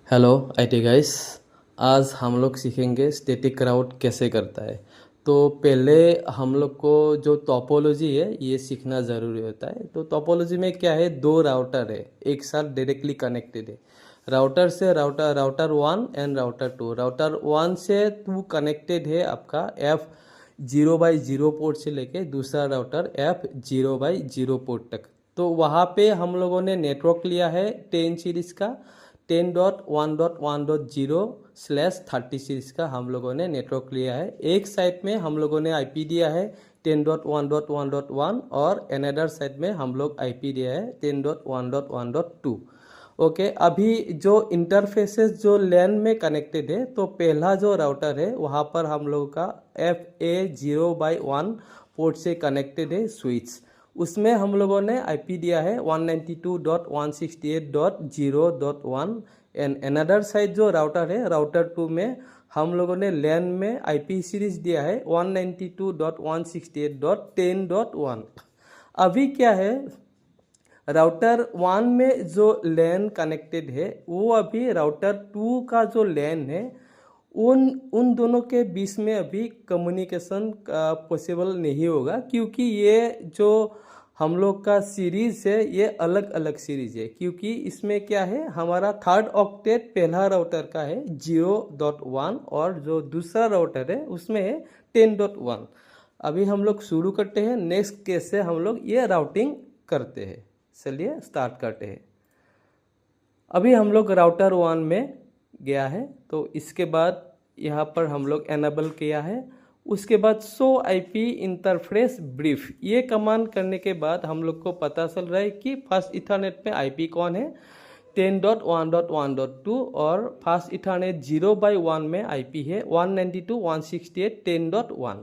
Hello IT guys. आज हम लोग सीखेंगे स्टैटिक राउट कैसे करता है। तो पहले हम लोग को जो टोपोलॉजी है ये सीखना ज़रूरी होता है। तो टोपोलॉजी में क्या है, दो राउटर है एक साथ डायरेक्टली कनेक्टेड है। राउटर से router one and router two. Router one से टू कनेक्टेड है आपका F0/0 पोर्ट से लेके दूसरा राउटर F0/0 पोर्ट तक। तो वहाँ पे हम लोगों ने नेटवर्क लिया है 10 सीरीज़ का, 10.1.1.0/30 सीरीज़ का हम लोगों ने नेटवर्क लिया है। एक साइड में हम लोगों ने आईपी दिया है 10.1.1.1 और अनदर साइड में हम लोग आईपी दिया है 10.1.1.2। ओके, अभी जो इंटरफेसेस जो लैन में कनेक्टेड है, तो पहला जो राउटर है वहाँ पर हम लोगों का FA0/1 पोर्ट से कनेक्टेड है स्विच। उसमें हम लोगों ने आईपी दिया है 192.168.0.1 एंड अनदर साइड जो राउटर है राउटर 2 में हम लोगों ने लैन में आईपी सीरीज दिया है 192.168.10.1। अभी क्या है, राउटर 1 में जो लैन कनेक्टेड है वो अभी राउटर 2 का जो लैन है उन दोनों के बीच में अभी कम्युनिकेशन पॉसिबल नहीं होगा, क्योंकि ये जो हम लोग का सीरीज़ है ये अलग अलग सीरीज़ है। क्योंकि इसमें क्या है, हमारा थर्ड ऑक्टेट पहला राउटर का है 0.1 और जो दूसरा राउटर है उसमें है 10.1। अभी हम लोग शुरू करते हैं, नेक्स्ट केस से हम लोग ये राउटिंग करते हैं। चलिए स्टार्ट करते हैं। अभी हम लोग राउटर 1 में गया है, तो इसके बाद यहाँ पर हम लोग एनेबल किया है। उसके बाद शो आईपी इंटरफेस ब्रीफ ये कमांड करने के बाद हम लोग को पता चल रहा है कि फर्स्ट इथरनेट पे आईपी कौन है 10.1.1.2 और फर्स्ट इथरनेट 0/1 में आईपी है 192.168.10.1।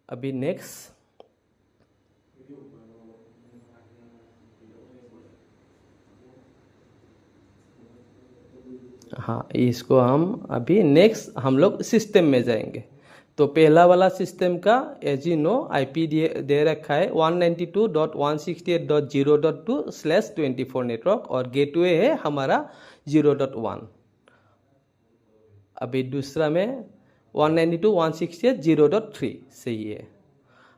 अभी नेक्स्ट, हाँ इसको हम अभी नेक्स्ट हम लोग सिस्टम में जाएंगे। तो पहला वाला सिस्टम का एज यू नो आईपी दे रखा है 192.168.0.2/24 नेटवर्क और गेटवे है हमारा 0.1। अभी दूसरा में 192.168.0.3 सही है।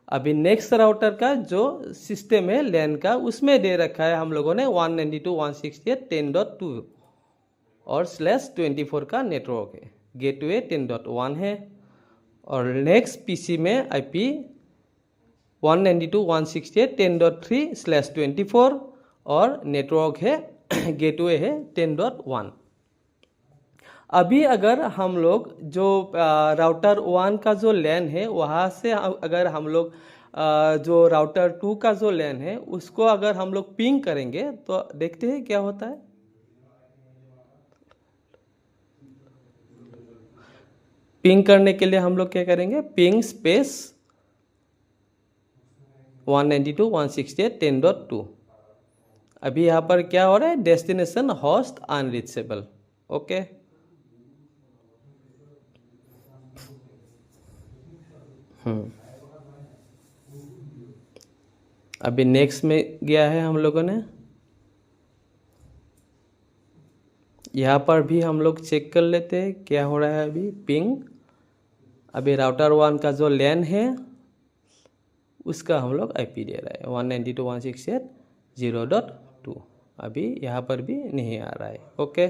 अभी नेक्स्ट राउटर का जो सिस्टम है लैन का उसमें दे रखा है हम लोगों ने 192.168.10.2 और /24 का नेटवर्क है, गेटवे 10.1 है। और नेक्स्ट पीसी में आईपी 192.168.10.3/24 और नेटवर्क है गेटवे है 10.1। अभी अगर हम लोग जो राउटर 1 का जो लैन है वहाँ से अगर हम लोग जो राउटर 2 का जो लैन है उसको अगर हम लोग पिंग करेंगे तो देखते हैं क्या होता है। पिंग करने के लिए हम लोग क्या करेंगे, पिंग स्पेस 192.168.10.2। अभी यहाँ पर क्या हो रहा है, डेस्टिनेशन होस्ट अनरीचेबल। ओके, अभी नेक्स्ट में गया है हम लोगों ने। यहाँ पर भी हम लोग चेक कर लेते हैं क्या हो रहा है। अभी पिंग, अभी राउटर 1 का जो लैन है उसका हम लोग आईपी दे रहा है 192.168.0.2। अभी यहाँ पर भी नहीं आ रहा है। ओके,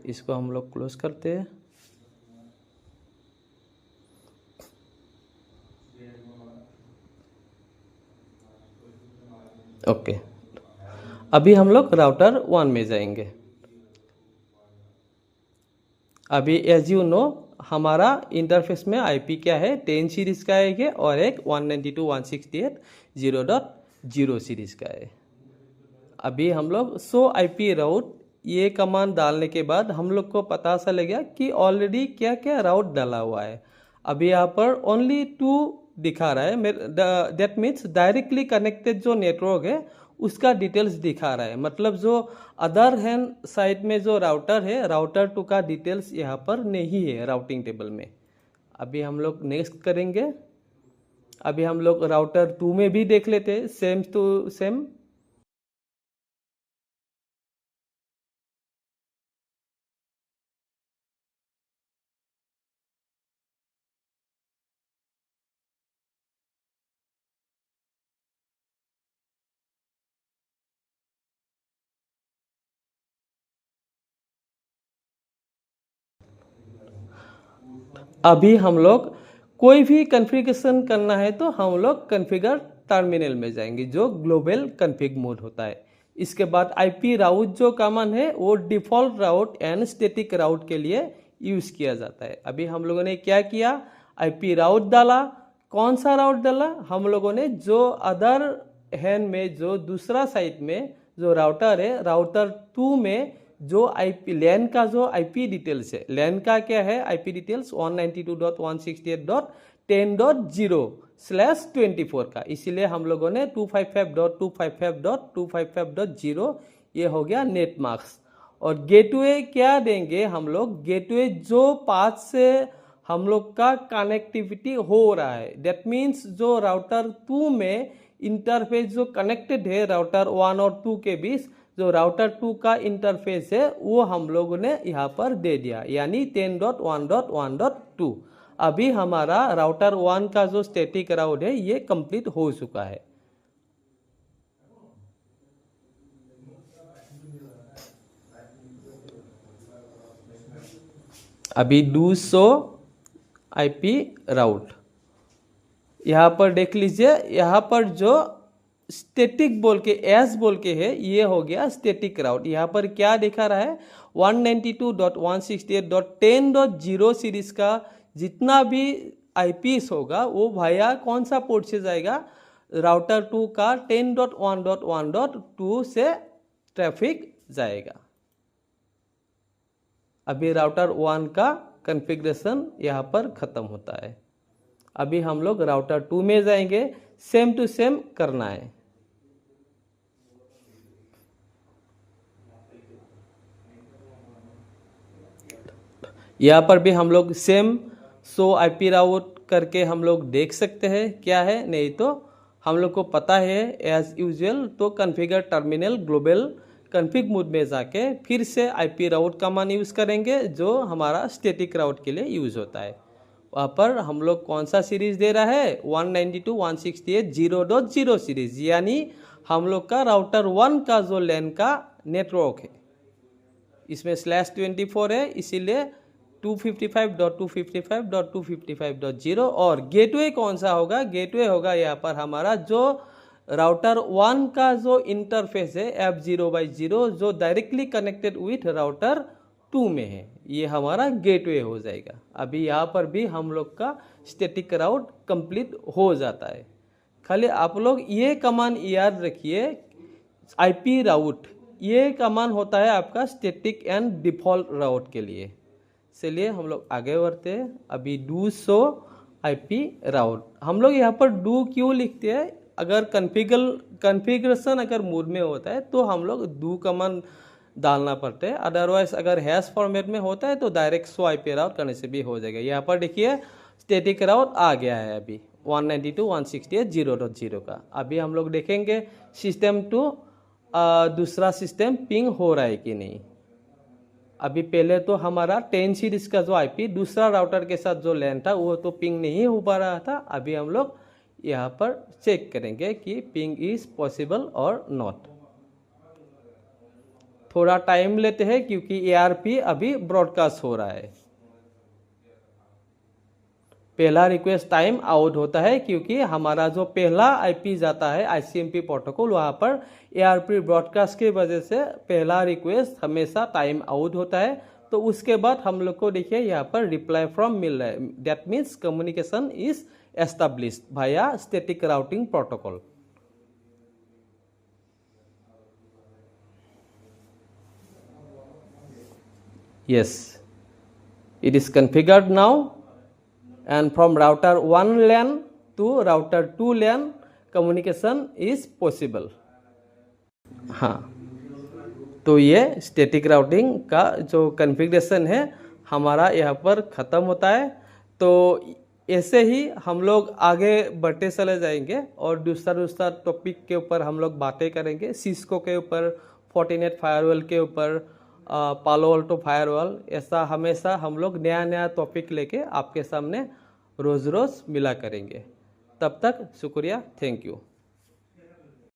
इसको हम लोग क्लोज करते हैं। ओके, अभी हम लोग राउटर 1 में जाएंगे। अभी एज यू नो हमारा इंटरफेस में आईपी क्या है 10 सीरीज का एक है और एक 192.168.0.0 सीरीज का है। अभी हम लोग शो आईपी राउट ये कमांड डालने के बाद हम लोग को पता चलेगा कि ऑलरेडी क्या क्या राउट डाला हुआ है। अभी यहाँ पर ओनली 2 दिखा रहा है, दैट मीन्स डायरेक्टली कनेक्टेड जो नेटवर्क है उसका डिटेल्स दिखा रहा है। मतलब जो अदर हैंड साइड में जो राउटर है राउटर 2 का डिटेल्स यहाँ पर नहीं है राउटिंग टेबल में। अभी हम लोग नेक्स्ट करेंगे। अभी हम लोग राउटर 2 में भी देख लेते हैं सेम टू सेम। अभी हम लोग कोई भी कॉन्फ़िगरेशन करना है तो हम लोग कॉन्फ़िगर टर्मिनल में जाएंगे, जो ग्लोबल कॉन्फ़िग मोड होता है। इसके बाद आईपी राउट जो कॉमन है वो डिफ़ॉल्ट राउट एंड स्टैटिक राउट के लिए यूज़ किया जाता है। अभी हम लोगों ने क्या किया, आईपी राउट डाला। कौन सा राउट डाला? हम लोगों ने जो अदर हैंड में, जो दूसरा साइड में जो राउटर है, राउटर 2 में जो आईपी लैन का जो आईपी डिटेल्स है, लैन का क्या है आईपी डिटेल्स 192.168.10.0/24 का, इसीलिए हम लोगों ने 255.255.255.0 ये हो गया नेट मास्क। और गेटवे क्या देंगे हम लोग, गेटवे जो पाथ से हम लोग का कनेक्टिविटी हो रहा है, दैट मीन्स जो राउटर 2 में इंटरफेस जो कनेक्टेड है राउटर 1 और 2 के बीच, जो राउटर 2 का इंटरफेस है वो हम लोगों ने यहाँ पर दे दिया, यानी 10.1.1.2। अभी हमारा राउटर 1 का जो स्टैटिक राउट है ये कंप्लीट हो चुका है। अभी 200 आईपी राउट यहाँ पर देख लीजिए, यहाँ पर जो स्टैटिक बोल के एस बोल के है ये हो गया स्टैटिक राउट। यहाँ पर क्या दिखा रहा है 192.168.10.0 सीरीज का जितना भी आईपीस होगा वो भाया कौन सा पोर्ट से जाएगा, राउटर 2 का 10.1.1.2 से ट्रैफिक जाएगा। अभी राउटर 1 का कॉन्फ़िगरेशन यहाँ पर ख़त्म होता है। अभी हम लोग राउटर 2 में जाएंगे, सेम टू सेम करना है। यहाँ पर भी हम लोग सेम शो आईपी राउट करके हम लोग देख सकते हैं क्या है, नहीं तो हम लोग को पता है एज यूजुअल तो configure terminal global config mode में जाके फिर से आईपी राउट का मान यूज़ करेंगे जो हमारा स्टैटिक राउट के लिए यूज़ होता है। वहाँ पर हम लोग कौन सा सीरीज़ दे रहा है 192.168.0.0 सीरीज़, यानी हम लोग का राउटर 1 का जो लैन का नेटवर्क है इसमें /24 है, इसीलिए 255.255.255.0। और गेटवे कौन सा होगा, गेटवे होगा यहाँ पर हमारा जो राउटर 1 का जो इंटरफेस है F0/0 जो डायरेक्टली कनेक्टेड विथ राउटर 2 में है, ये हमारा गेटवे हो जाएगा। अभी यहाँ पर भी हम लोग का स्टैटिक राउट कंप्लीट हो जाता है। खाली आप लोग ये कमांड याद रखिए, आईपी राउट ये कमांड होता है आपका स्टैटिक एंड डिफ़ॉल्ट राउट के लिए। चलिए हम लोग आगे बढ़ते हैं। अभी 200 आईपी राउट हम लोग यहाँ पर डू क्यों लिखते हैं, अगर कॉन्फ़िगरेशन अगर मोड में होता है तो हम लोग डू कमांड डालना पड़ता है, अदरवाइज अगर हैश फॉर्मेट में होता है तो डायरेक्ट शो आईपी राउट करने से भी हो जाएगा। यहाँ पर देखिए स्टैटिक राउट आ गया है अभी 192.168.0.0 का। अभी हम लोग देखेंगे सिस्टम टू दूसरा सिस्टम पिंग हो रहा है कि नहीं। अभी पहले तो हमारा 10 सीरीज का जो आईपी दूसरा राउटर के साथ जो लैन था वो तो पिंग नहीं हो पा रहा था। अभी हम लोग यहाँ पर चेक करेंगे कि पिंग इज पॉसिबल और नॉट। थोड़ा टाइम लेते हैं क्योंकि एआरपी अभी ब्रॉडकास्ट हो रहा है। पहला रिक्वेस्ट टाइम आउट होता है क्योंकि हमारा जो पहला आईपी जाता है आईसीएमपी प्रोटोकॉल, वहाँ पर एआरपी ब्रॉडकास्ट की वजह से पहला रिक्वेस्ट हमेशा टाइम आउट होता है। तो उसके बाद हम लोग को देखिए यहाँ पर रिप्लाई फ्रॉम मिल रहा है, that means communication is established Bhaya static routing protocol. Yes, it is configured now, and from router 1 LAN to router 2 LAN communication is possible। हाँ, तो ये स्टैटिक राउटिंग का जो कॉन्फ़िगरेशन है हमारा यहाँ पर ख़त्म होता है। तो ऐसे ही हम लोग आगे बढ़ते चले जाएंगे और दूसरा टॉपिक के ऊपर हम लोग बातें करेंगे, सिस्को के ऊपर, फोर्टिनेट फायरवॉल के ऊपर, पालो अल्टो फायरवॉल। ऐसा हमेशा हम लोग नया टॉपिक लेके आपके सामने रोज़ मिला करेंगे। तब तक शुक्रिया, थैंक यू।